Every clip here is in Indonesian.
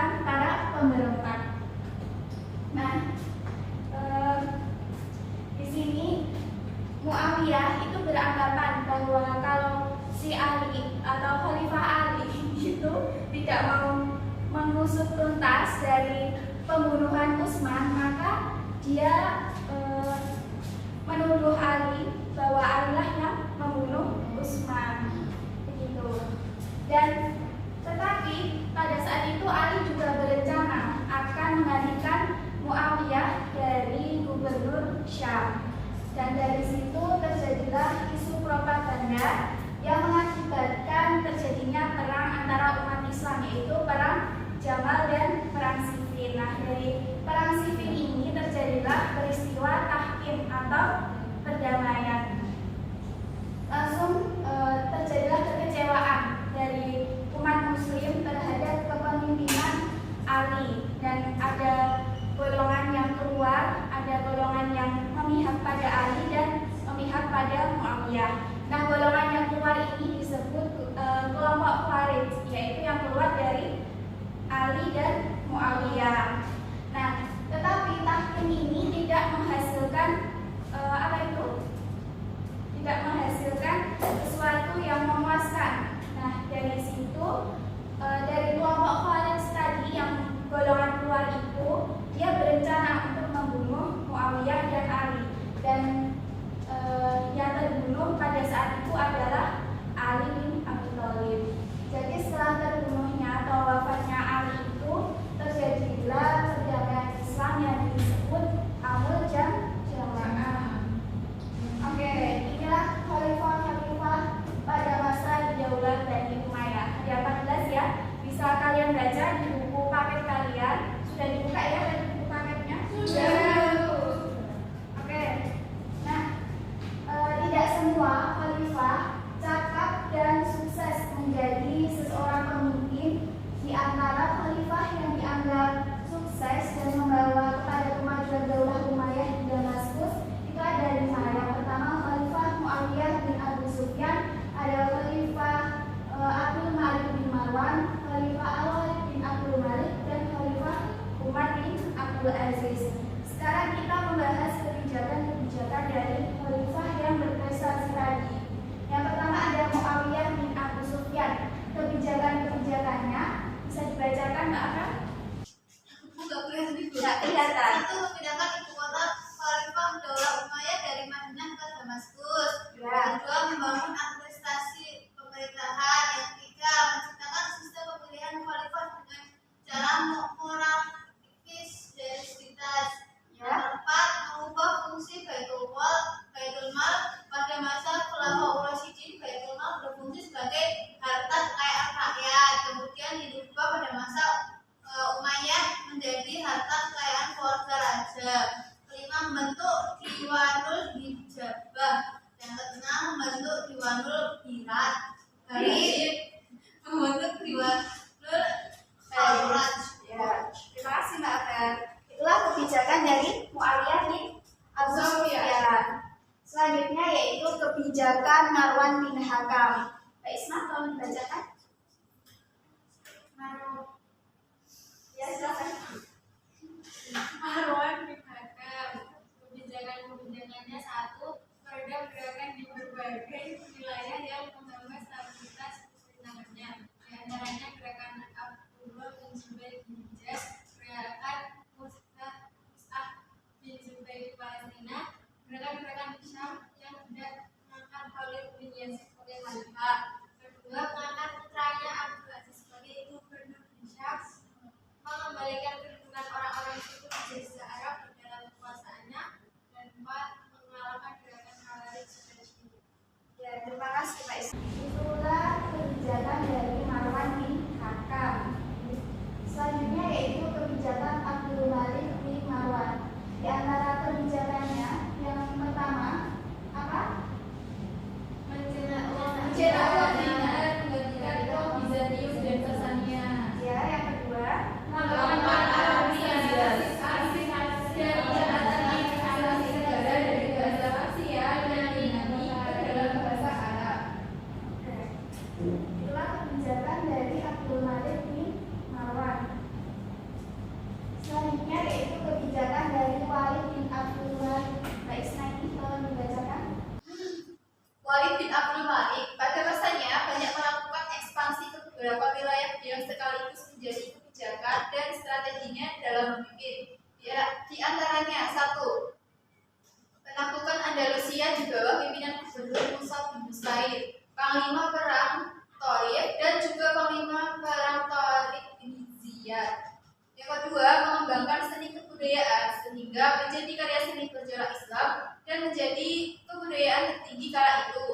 pasukan para pemberontak. Nah, di sini Muawiyah itu beranggapan bahwa kalau si Ali atau Khalifah Ali itu tidak mau mengusut tuntas dari pembunuhan Utsman, maka dia menuduh Ali bahwa Alilah yang membunuh Utsman, begitu. Dan tetapi pada saat itu Ali juga berencana akan menggantikan Muawiyah dari gubernur Syam. Dan dari situ terjadilah isu propaganda yang mengakibatkan terjadinya perang antara umat Islam, yaitu perang Jamal dan perang Siffin. Nah, dari perang Siffin ini terjadilah peristiwa tahkim atau perdamaian. Langsung terjadilah kekecewaan dari umat Muslim terhadap kepemimpinan Ali, dan ada golongan yang keluar, ada golongan yang memihak pada Ali dan memihak pada Muawiyah. Nah, golongan yang keluar ini disebut kelompok Khawarij, yaitu yang keluar dari Ali dan Muawiyah. Nah, tetapi tahkim ini tidak menghasilkan tidak menghasilkan sesuatu yang memuaskan. Nah, dari situ dari kelompok Khawarij tadi yang golongan keluar itu, dia berencana untuk membunuh Muawiyah dan Ali, dan yang terbunuh pada saat itu adalah Ali bin Abi Thalib. Jadi setelah terbunuhnya atau wafatnya Ali itu, terjadilah perdamaian Islam yang disebut Amul Jamaah. Oke, inilah khalifah-khalifah pada masa Daulah Bani Umayyah. Ada 14 ya. Bisa kalian baca di buku paket kalian. Sudah dibuka ya dari buku paketnya? Sudah. Oke. Nah, tidak semua khalifah cakap dan sukses menjadi seseorang pemimpin. Di antara khalifah yang dianggap sukses dan membawa kepada kemajuan Daulah Umayyah di Damaskus itu ada 5. Yang pertama, Khalifah Muawiyah bin Abu Sufyan, ada Khalifah Abdul Malik bin Marwan, Khalifah Al-Walid bin Abdul Malik, dan Khalifah Umar bin Abdul Aziz. Sekarang kita membahas kebijakan-kebijakan dari khalifah yang berprestasi tadi. Yang pertama ada Muawiyah bin Abu Sufyan. Kebijakan-kebijakannya bisa dibacakan, Mbak Aka? Tidak kelihatan. Itu memindahkan ibu kota Khalifah Daulah Umayyah dari Madinah ke Damaskus. Yang kedua, membangun administrasi pemerintahan. Yang ketiga, menciptakan sistem pemilihan khalifah dengan cara monarkis dan identitas. Yang keempat, mengubah fungsi Baitul Mal pada masa Khulafaur Rasyidin. Baitul Mal berfungsi sebagai harta kekayaan rakyat. Kemudian diubah pada masa Umayyah menjadi harta kekayaan keluarga raja. Kelima, membentuk Diwanul Hijabah. Yang keenam, membentuk Diwanul Hirat. Membentuk Diwanul Khairaj. Ya, terima kasih Mbak Akar. Itulah kebijakan dari Muawiyah bin Abu Sufyan. Selanjutnya yaitu kebijakan Marwan bin Hakam. Pak Isma, tolong dibacakan. Ya, silakan. Marwan bin Hakam, kebijakannya 1, meredam gerakan di berbagai wilayah yang menghambat stabilitas pemerintahannya. Di antaranya gerakan Abdullah bin Zubair bin Hijaz, gerakan Mus'ab bin Zubair di Palestina, gerakan-gerakan Syam yang hendak mengangkat Khalid bin Yazid sebagai khalifah. Kedua, mengangkat putranya Abdul Aziz sebagai gubernur di Syam, mengembalikan kedudukan orang-orang suku di Jazirah Arab ke dalam kekuasaannya, dan 4, mengalahkan gerakan Khawarij dan Syiah. Ya, terima kasih Pak Isma. Itulah kebijakan dari Marwan bin Hakam. Selanjutnya yaitu kebijakan Abdul Malik bin Marwan. Di antara kebijakannya yang pertama apa? Mencetak uang dinar, menggantikan uang Bizantium dan Sasania. Ya, yang kedua Melakukan asimilisasi negara dari bahasa Asia dan Yunani ke dalam bahasa Arab. itulah kebijakan jadi karya seni berjarak Islam dan menjadi kebudayaan tertinggi kala itu.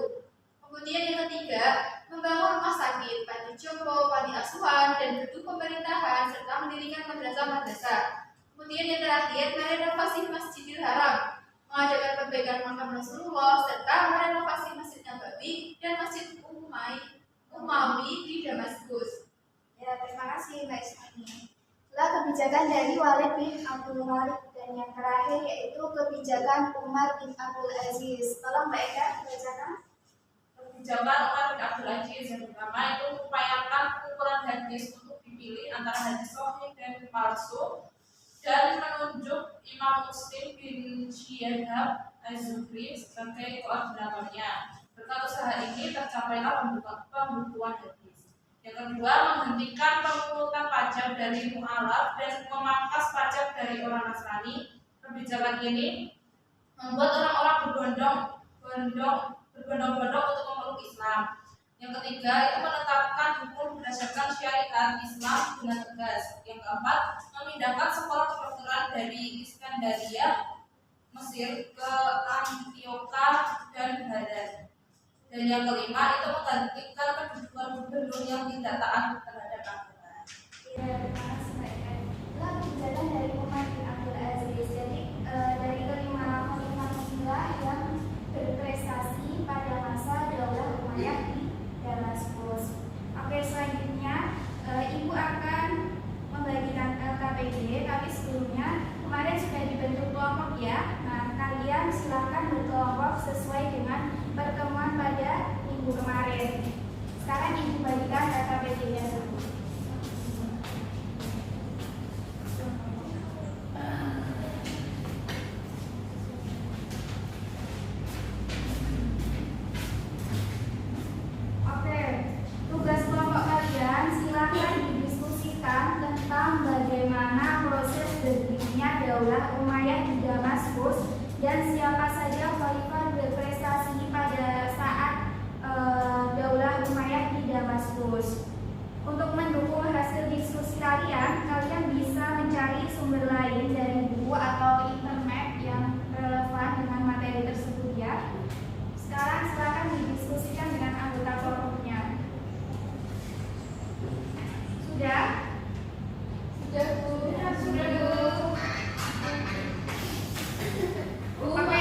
Kemudian yang ketiga, membangun rumah sakit, panti jompo, panti asuhan, dan gedung pemerintahan, serta mendirikan madrasah-madrasah. Kemudian yang terakhir, merenovasi Masjidil Haram, mengadakan perbaikan makam Rasulullah, serta merenovasi Masjid Nabawi dan Masjid Umawi di Damaskus. Ya, terima kasih Mbak Ismani. Setelah kebijakan dari Walid bin Abdul Malik dan yang terakhir yaitu kebijakan Umar bin Abdul Aziz. Tolong Mbak Eka bacakan. Kebijakan Umar bin Abdul Aziz yang pertama itu mengupayakan pengukuran hadis untuk dipilih antara hadis sahih dan palsu dan menunjuk Imam Muslim bin Syihab Az-Zuhri sebagai koordinatornya. Berkat usaha ini tercapailah pembukuan hadis. Yang kedua, menghentikan pemungutan pajak dari mu'alaf dan memangkas pajak dari orang Nasrani. Kebijakan ini membuat orang-orang berbondong-bondong untuk memeluk Islam. Yang ketiga, itu menetapkan hukum berdasarkan syariat Islam dengan tegas. Yang keempat, memindahkan sekolah kedokteran dari Iskandaria, Mesir ke Antioquia dan Baghdad. Dan yang kelima, itu menggantikan kedudukan gubernur yang tidak taat terhadap aturan. Ya, terima kasih Mbak Eka. Setelah kebijakan dari Umar bin Abdul Aziz, jadi dari kelima khalifah inilah yang berprestasi pada masa Daulah Umayyah di Damaskus. Oke, selanjutnya Ibu akan membagikan LKPD, tapi sebelumnya kemarin sudah dibentuk kelompok ya. Nah, kalian silahkan berkelompok sesuai dengan pertemuan pada minggu kemarin. Sekarang Ibu bagikan LKPD-nya dulu. Oke, tugas kelompok kalian silakan didiskusikan tentang bagaimana proses berdirinya Daulah Umayyah di Damaskus dan siapa saja khalifah berprestasi pada saat Daulah Umayyah di Damaskus. Untuk mendukung hasil diskusi kalian, kalian bisa mencari sumber lain dari buku atau internet yang relevan dengan materi tersebut ya. Sekarang silakan didiskusikan dengan anggota kelompoknya. Sudah? Sudah, Bu. Sudah, Bu. Oke,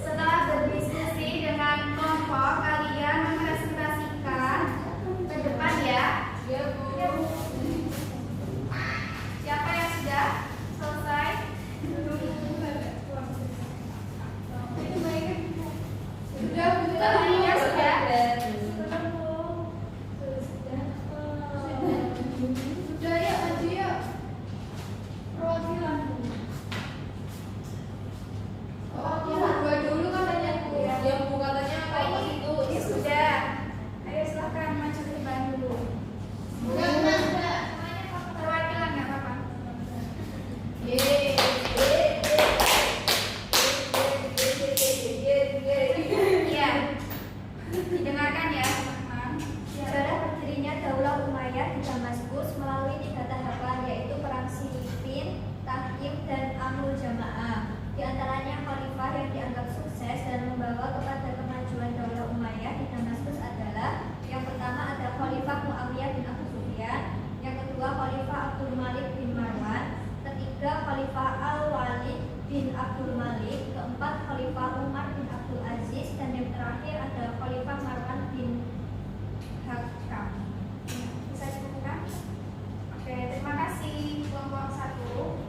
setelah berdiskusi dengan kelompok, kalian mempresentasikan ke depan ya. Ya, Bu. Siapa yang sudah selesai? Sudah, Bu. Tadinya sudah. Sudah ya, maju ya. Perwakilan. Dua dulu katanya Bu. Ya, Bu, katanya kalau itu Ini sudah. Ayo silahkan maju ke depan dulu. Perwakilan nggak apa-apa. Iya. Didengarkan ya teman-teman. Sejarah berdirinya Daulah Umayyah di Damaskus melalui 3 tahapan yaitu perang Siffin, Tahkim, dan Amrul Jamaah. Di antaranya khalifah yang dianggap sukses dan membawa kepada kemajuan Daulah Umayyah di Damaskus adalah yang pertama ada Khalifah Muawiyah bin Abu Sufyan, yang kedua Khalifah Abdul Malik bin Marwan, ketiga Khalifah Al-Walid bin Abdul Malik, keempat Khalifah Umar bin Abdul Aziz, dan yang terakhir ada Khalifah Marwan bin Hakam. Bisa dibuka? Oke, terima kasih kelompok 1.